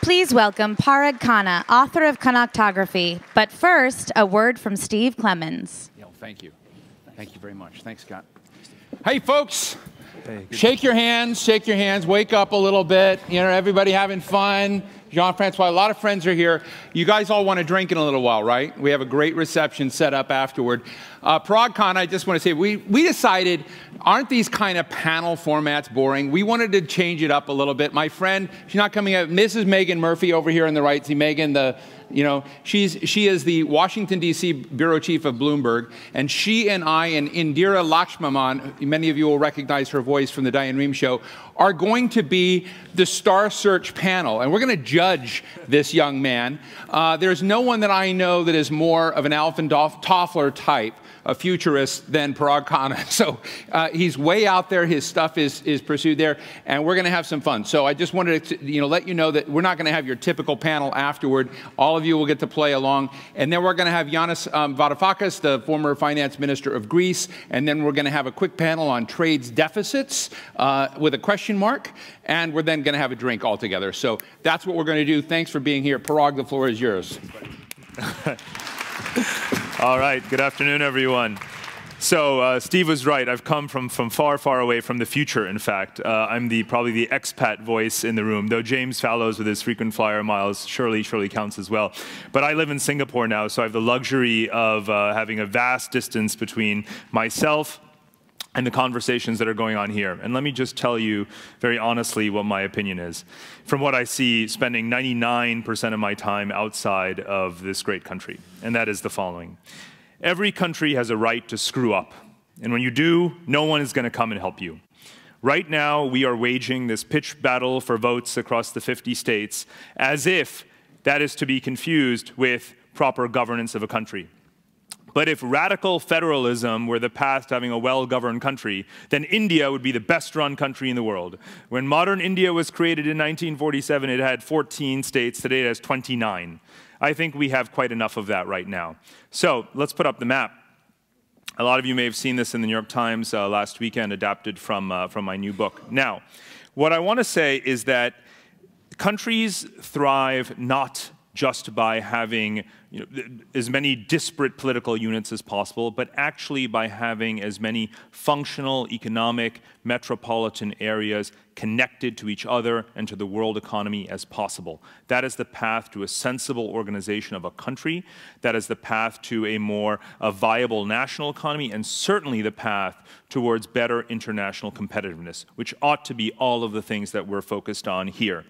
Please welcome Parag Khanna, author of Connectography. But first, a word from Steve Clemens. Thank you. Thank you very much. Thanks, Scott. Hey, folks. Hey, shake your hands, wake up a little bit. You know, everybody having fun. Jean-Francois, a lot of friends are here. You guys all want to drink in a little while, right? We have a great reception set up afterward. Parag Khanna, I just want to say, we decided, aren't these kind of panel formats boring? We wanted to change it up a little bit. My friend, she's not coming out, Mrs. Megan Murphy over here on the right. See, Megan, she is the Washington, D.C. bureau chief of Bloomberg, and she and I and Indira Lakshmanan, many of you will recognize her voice from the Diane Rehm show, are going to be the Star Search panel, and we're going to judge this young man. There's no one that I know that is more of an Alvin Toffler type, a futurist, than Parag Khanna. So he's way out there. His stuff is pursued there, and we're going to have some fun. So I just wanted to let you know that we're not going to have your typical panel afterward. All of you will get to play along, and then we're going to have Yanis Varoufakis, the former finance minister of Greece, and then we're going to have a quick panel on trades deficits with a question mark, and we're then going to have a drink all together. So that's what we're going to do. Thanks for being here. Parag, the floor is yours. All right, good afternoon, everyone. So Steve was right. I've come from far, far away from the future, in fact. I'm probably the expat voice in the room, though James Fallows with his frequent flyer miles surely counts as well. But I live in Singapore now, so I have the luxury of having a vast distance between myself and the conversations that are going on here. And let me just tell you very honestly what my opinion is. From what I see, spending 99% of my time outside of this great country, and that is the following. Every country has a right to screw up. And when you do, no one is going to come and help you. Right now, we are waging this pitched battle for votes across the 50 states as if that is to be confused with proper governance of a country. But if radical federalism were the path to having a well-governed country, then India would be the best-run country in the world. When modern India was created in 1947, it had 14 states. Today it has 29. I think we have quite enough of that right now. So let's put up the map. A lot of you may have seen this in the New York Times last weekend, adapted from my new book. Now, what I want to say is that countries thrive not just by having as many disparate political units as possible, but actually by having as many functional, economic, metropolitan areas connected to each other and to the world economy as possible. That is the path to a sensible organization of a country. That is the path to a viable national economy, and certainly the path towards better international competitiveness, which ought to be all of the things that we're focused on here.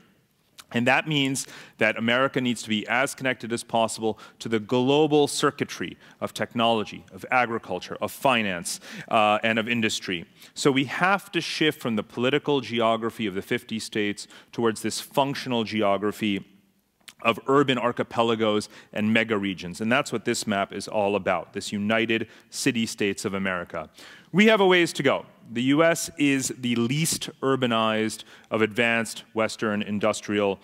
And that means that America needs to be as connected as possible to the global circuitry of technology, of agriculture, of finance, and of industry. So we have to shift from the political geography of the 50 states towards this functional geography of urban archipelagos and mega regions. And that's what this map is all about, this united city-states of America. We have a ways to go. The US is the least urbanized of advanced Western industrial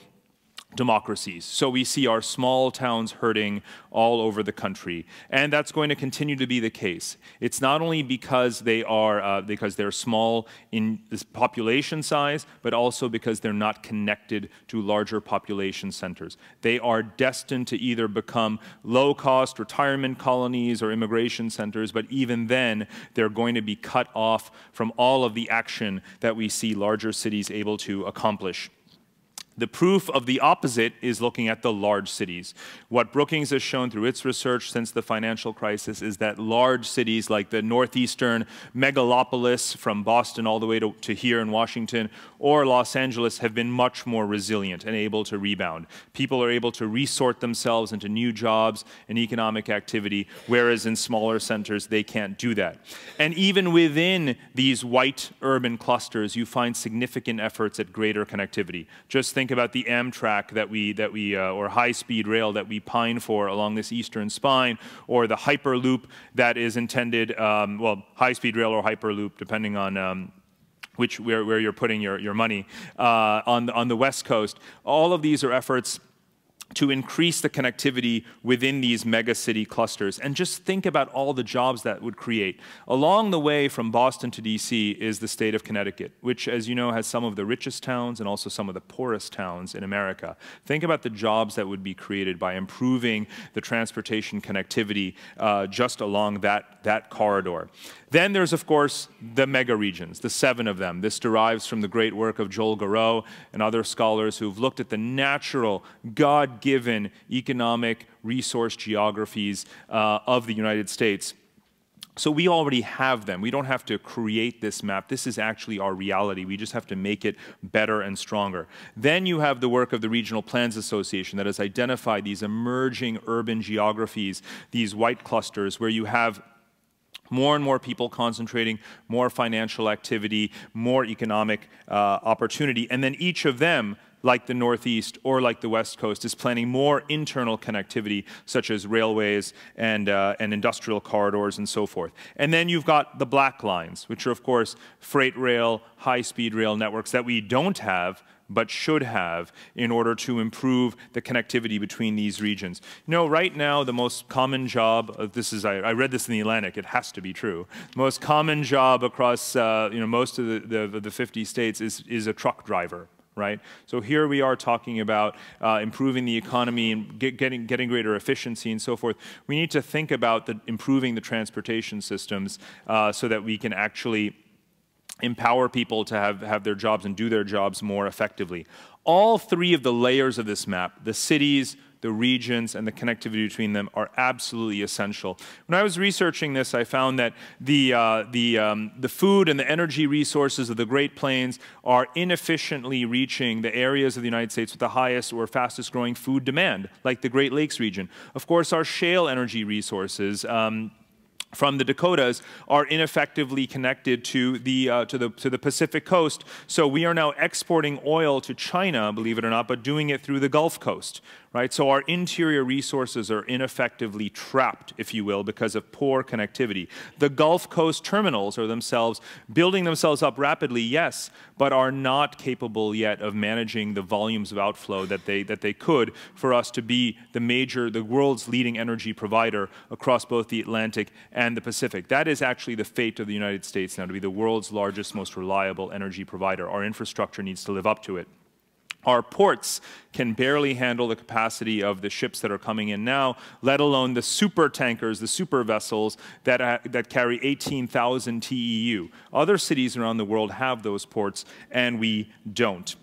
democracies. So we see our small towns hurting all over the country, and that's going to continue to be the case. It's not only because they're small in this population size, but also because they're not connected to larger population centers. They are destined to either become low-cost retirement colonies or immigration centers, but even then, they're going to be cut off from all of the action that we see larger cities able to accomplish. The proof of the opposite is looking at the large cities. What Brookings has shown through its research since the financial crisis is that large cities like the northeastern megalopolis from Boston all the way to here in Washington or Los Angeles have been much more resilient and able to rebound. People are able to resort themselves into new jobs and economic activity, whereas in smaller centers they can't do that. And even within these white urban clusters, you find significant efforts at greater connectivity. Just think about the Amtrak or high-speed rail that we pine for along this eastern spine, or the Hyperloop that is intended, well, high-speed rail or Hyperloop, depending on where you're putting your money, on the West Coast. All of these are efforts to increase the connectivity within these megacity clusters. And just think about all the jobs that would create. Along the way from Boston to DC is the state of Connecticut, which, as you know, has some of the richest towns and also some of the poorest towns in America. Think about the jobs that would be created by improving the transportation connectivity just along that corridor. Then there's, of course, the mega regions, the 7 of them. This derives from the great work of Joel Garreau and other scholars who've looked at the natural, God-given economic resource geographies of the United States. So we already have them. We don't have to create this map. This is actually our reality. We just have to make it better and stronger. Then you have the work of the Regional Plans Association that has identified these emerging urban geographies, these white clusters where you have more and more people concentrating, more financial activity, more economic opportunity. And then each of them, like the Northeast or like the West Coast, is planning more internal connectivity, such as railways and industrial corridors and so forth. And then you've got the black lines, which are, of course, freight rail, high-speed rail networks that we don't have, but should have in order to improve the connectivity between these regions. You know, right now, the most common job, I read this in The Atlantic, it has to be true, the most common job across most of the 50 states is a truck driver. Right? So here we are talking about improving the economy and getting greater efficiency and so forth. We need to think about improving the transportation systems so that we can actually empower people to have their jobs and do their jobs more effectively. All 3 of the layers of this map, the cities, the regions, and the connectivity between them, are absolutely essential. When I was researching this, I found that the food and the energy resources of the Great Plains are inefficiently reaching the areas of the United States with the highest or fastest growing food demand, like the Great Lakes region. Of course, our shale energy resources from the Dakotas are ineffectively connected to the Pacific coast. So we are now exporting oil to China, believe it or not, but doing it through the Gulf Coast. Right? So our interior resources are ineffectively trapped, if you will, because of poor connectivity. The Gulf Coast terminals are themselves building themselves up rapidly, yes, but are not capable yet of managing the volumes of outflow that they could for us to be the world's leading energy provider across both the Atlantic and the Pacific. That is actually the fate of the United States now, to be the world's largest, most reliable energy provider. Our infrastructure needs to live up to it. Our ports can barely handle the capacity of the ships that are coming in now, let alone the super tankers, the super vessels that carry 18,000 TEU. Other cities around the world have those ports, and we don't.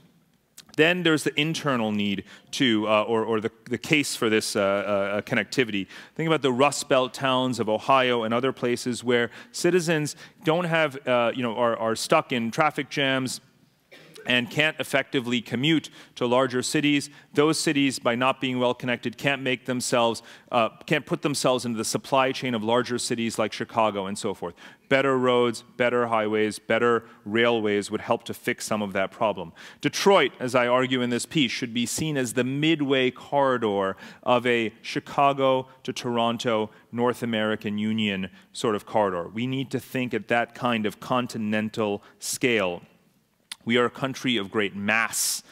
Then there's the internal need to, or the case for this connectivity. Think about the Rust Belt towns of Ohio and other places where citizens don't have, are stuck in traffic jams and can't effectively commute to larger cities. Those cities, by not being well connected, can't put themselves into the supply chain of larger cities like Chicago and so forth. Better roads, better highways, better railways would help to fix some of that problem. Detroit, as I argue in this piece, should be seen as the midway corridor of a Chicago to Toronto North American Union sort of corridor. We need to think at that kind of continental scale. We are a country of great mass,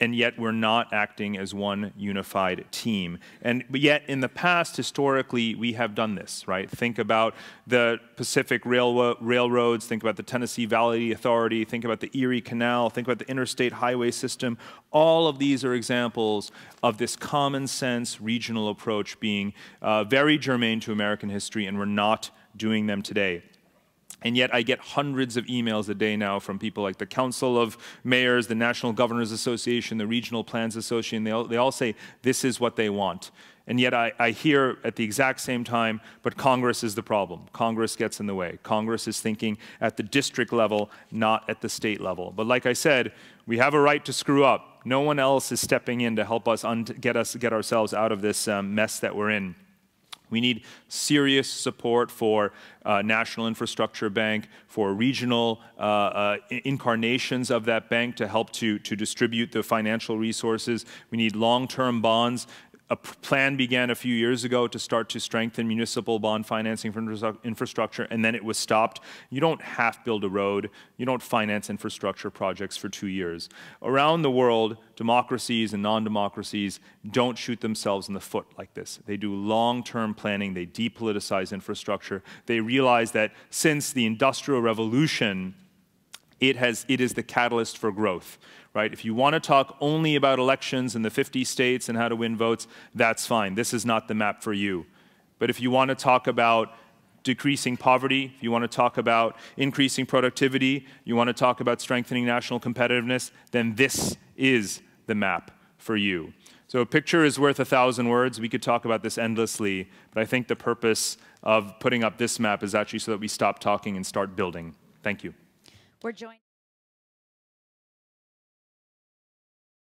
and yet we're not acting as one unified team. But yet, in the past, historically, we have done this, right? Think about the Pacific Railroads, think about the Tennessee Valley Authority, think about the Erie Canal, think about the interstate highway system. All of these are examples of this common sense regional approach being very germane to American history, and we're not doing them today. And yet I get hundreds of emails a day now from people like the Council of Mayors, the National Governors Association, the Regional Plans Association. They all say this is what they want. And yet I hear at the exact same time, but Congress is the problem. Congress gets in the way. Congress is thinking at the district level, not at the state level. But like I said, we have a right to screw up. No one else is stepping in to help us get ourselves out of this mess that we're in. We need serious support for National Infrastructure Bank, for regional incarnations of that bank to help to distribute the financial resources. We need long-term bonds. A plan began a few years ago to start to strengthen municipal bond financing for infrastructure, and then it was stopped. You don't half build a road. You don't finance infrastructure projects for 2 years. Around the world, democracies and non-democracies don't shoot themselves in the foot like this. They do long-term planning. They depoliticize infrastructure. They realize that since the Industrial Revolution, it is the catalyst for growth. Right? If you want to talk only about elections in the 50 states and how to win votes, that's fine. This is not the map for you. But if you want to talk about decreasing poverty, if you want to talk about increasing productivity, you want to talk about strengthening national competitiveness, then this is the map for you. So a picture is worth 1,000 words. We could talk about this endlessly, but I think the purpose of putting up this map is actually so that we stop talking and start building. Thank you. We're joined